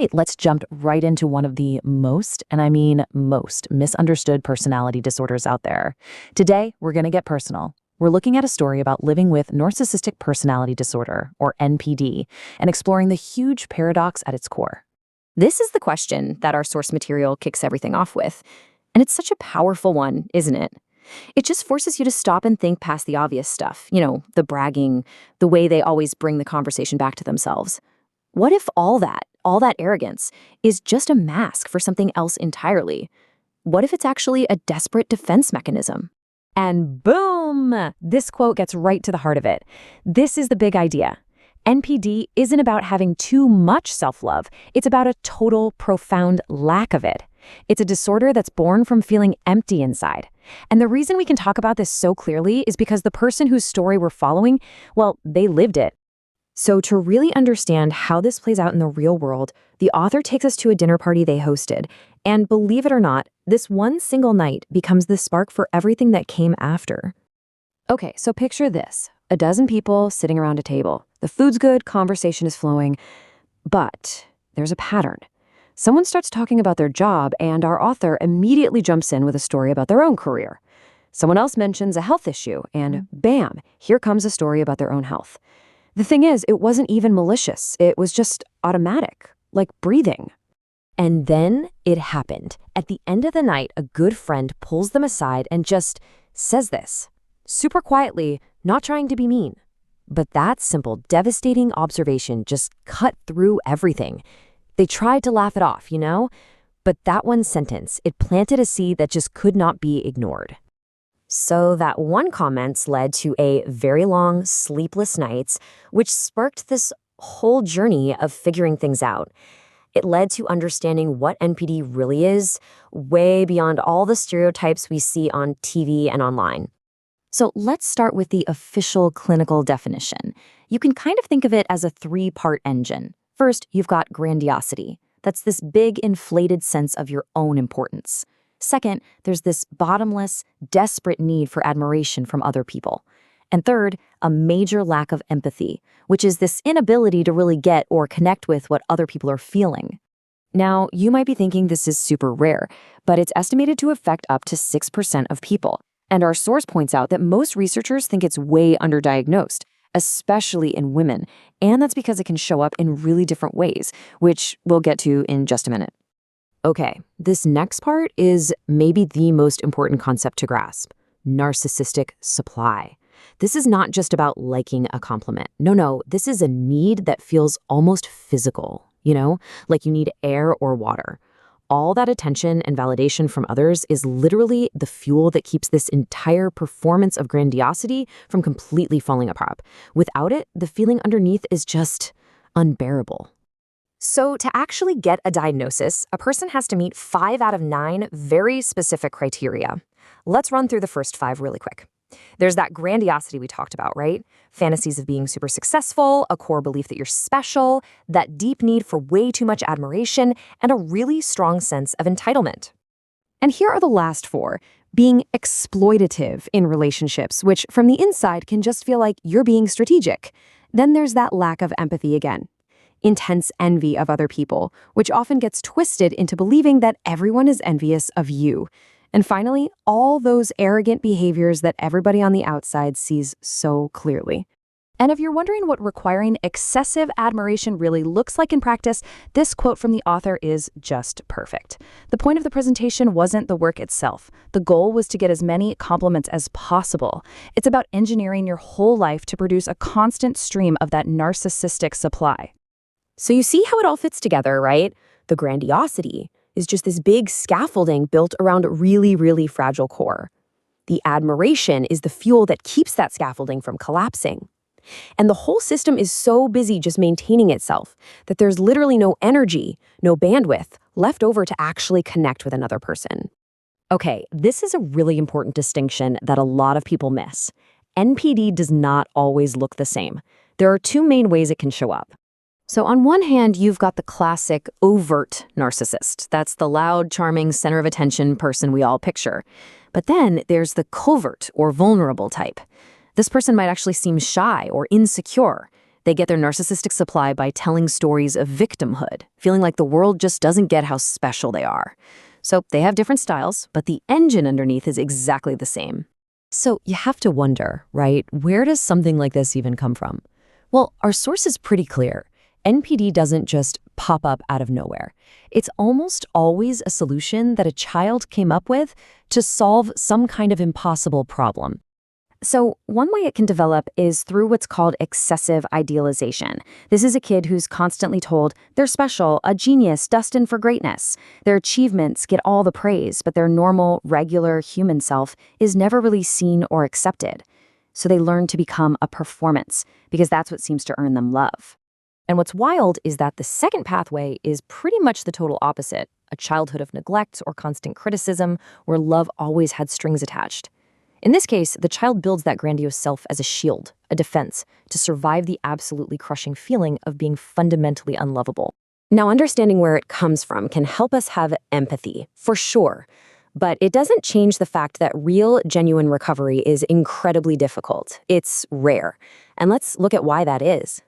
right, let's jump right into one of the most, and I mean most, misunderstood personality disorders out there. Today, we're going to get personal. We're looking at a story about living with Narcissistic Personality Disorder, or NPD, and exploring the huge paradox at its core. This is the question that our source material kicks everything off with. And it's such a powerful one, isn't it? It just forces you to stop and think past the obvious stuff, the bragging, the way they always bring the conversation back to themselves. What if all that arrogance, is just a mask for something else entirely? What if it's actually a desperate defense mechanism? And boom! This quote gets right to the heart of it. This is the big idea. NPD isn't about having too much self-love. It's about a total, profound lack of it. It's a disorder that's born from feeling empty inside. And the reason we can talk about this so clearly is because the person whose story we're following, well, they lived it. So to really understand how this plays out in the real world, the author takes us to a dinner party they hosted. And believe it or not, this one single night becomes the spark for everything that came after. Okay, so picture this. A dozen people sitting around a table. The food's good, conversation is flowing. But there's a pattern. Someone starts talking about their job, and our author immediately jumps in with a story about their own career. Someone else mentions a health issue, and bam, here comes a story about their own health. The thing is, it wasn't even malicious. It was just automatic, like breathing. And then it happened. At the end of the night, a good friend pulls them aside and just says this, super quietly, not trying to be mean. But that simple, devastating observation just cut through everything. They tried to laugh it off, But that one sentence, it planted a seed that just could not be ignored. So that one comment led to a very long, sleepless nights, which sparked this whole journey of figuring things out. It led to understanding what NPD really is, way beyond all the stereotypes we see on TV and online. So let's start with the official clinical definition. You can kind of think of it as a three-part engine. First, you've got grandiosity. That's this big, inflated sense of your own importance. Second, there's this bottomless, desperate need for admiration from other people. And third, a major lack of empathy, which is this inability to really get or connect with what other people are feeling. Now, you might be thinking this is super rare, but it's estimated to affect up to 6% of people. And our source points out that most researchers think it's way underdiagnosed, especially in women. And that's because it can show up in really different ways, which we'll get to in just a minute. Okay, this next part is maybe the most important concept to grasp: narcissistic supply. This is not just about liking a compliment. No, this is a need that feels almost physical, like you need air or water. All that attention and validation from others is literally the fuel that keeps this entire performance of grandiosity from completely falling apart. Without it, the feeling underneath is just unbearable. So to actually get a diagnosis, a person has to meet 5 out of 9 very specific criteria. Let's run through the first 5 really quick. There's that grandiosity we talked about, right? Fantasies of being super successful, a core belief that you're special, that deep need for way too much admiration, and a really strong sense of entitlement. And here are the last 4. Being exploitative in relationships, which from the inside can just feel like you're being strategic. Then there's that lack of empathy again. Intense envy of other people, which often gets twisted into believing that everyone is envious of you. And finally, all those arrogant behaviors that everybody on the outside sees so clearly. And if you're wondering what requiring excessive admiration really looks like in practice, this quote from the author is just perfect. The point of the presentation wasn't the work itself. The goal was to get as many compliments as possible. It's about engineering your whole life to produce a constant stream of that narcissistic supply. So you see how it all fits together, right? The grandiosity is just this big scaffolding built around a really, really fragile core. The admiration is the fuel that keeps that scaffolding from collapsing. And the whole system is so busy just maintaining itself that there's literally no energy, no bandwidth left over to actually connect with another person. Okay, this is a really important distinction that a lot of people miss. NPD does not always look the same. There are 2 main ways it can show up. So on one hand, you've got the classic overt narcissist. That's the loud, charming, center of attention person we all picture. But then there's the covert or vulnerable type. This person might actually seem shy or insecure. They get their narcissistic supply by telling stories of victimhood, feeling like the world just doesn't get how special they are. So they have different styles, but the engine underneath is exactly the same. So you have to wonder, right? Where does something like this even come from? Well, our source is pretty clear. NPD doesn't just pop up out of nowhere. It's almost always a solution that a child came up with to solve some kind of impossible problem. So one way it can develop is through what's called excessive idealization. This is a kid who's constantly told they're special, a genius, destined for greatness. Their achievements get all the praise, but their normal, regular human self is never really seen or accepted. So they learn to become a performance because that's what seems to earn them love. And what's wild is that the second pathway is pretty much the total opposite, a childhood of neglect or constant criticism where love always had strings attached. In this case, the child builds that grandiose self as a shield, a defense, to survive the absolutely crushing feeling of being fundamentally unlovable. Now, understanding where it comes from can help us have empathy, for sure. But it doesn't change the fact that real, genuine recovery is incredibly difficult. It's rare. And let's look at why that is.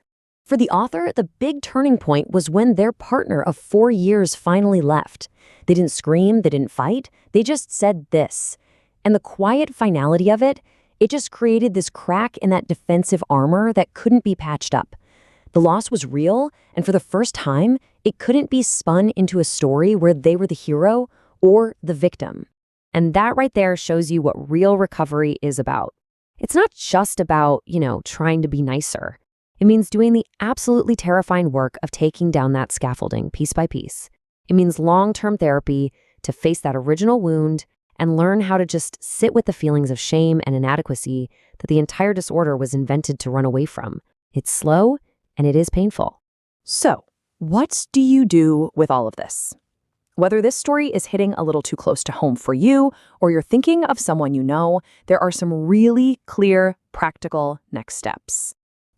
For the author, the big turning point was when their partner of 4 years finally left. They didn't scream, they didn't fight, they just said this. And the quiet finality of it, it just created this crack in that defensive armor that couldn't be patched up. The loss was real, and for the first time, it couldn't be spun into a story where they were the hero or the victim. And that right there shows you what real recovery is about. It's not just about, trying to be nicer. It means doing the absolutely terrifying work of taking down that scaffolding piece by piece. It means long-term therapy to face that original wound and learn how to just sit with the feelings of shame and inadequacy that the entire disorder was invented to run away from. It's slow and it is painful. So, what do you do with all of this? Whether this story is hitting a little too close to home for you or you're thinking of someone you know, there are some really clear, practical next steps.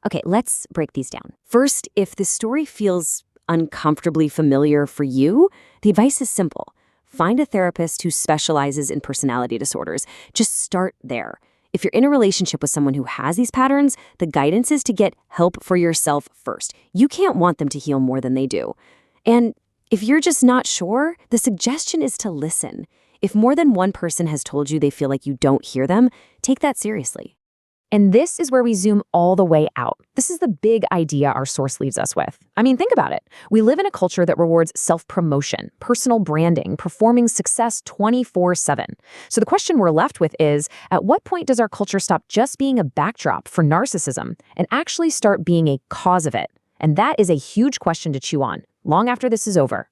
Okay, let's break these down. First, if the story feels uncomfortably familiar for you, the advice is simple. Find a therapist who specializes in personality disorders. Just start there. If you're in a relationship with someone who has these patterns, the guidance is to get help for yourself first. You can't want them to heal more than they do. And if you're just not sure, the suggestion is to listen. If more than one person has told you they feel like you don't hear them, take that seriously. And this is where we zoom all the way out. This is the big idea our source leaves us with. I mean, think about it. We live in a culture that rewards self-promotion, personal branding, performing success 24/7. So the question we're left with is, at what point does our culture stop just being a backdrop for narcissism and actually start being a cause of it? And that is a huge question to chew on, long after this is over.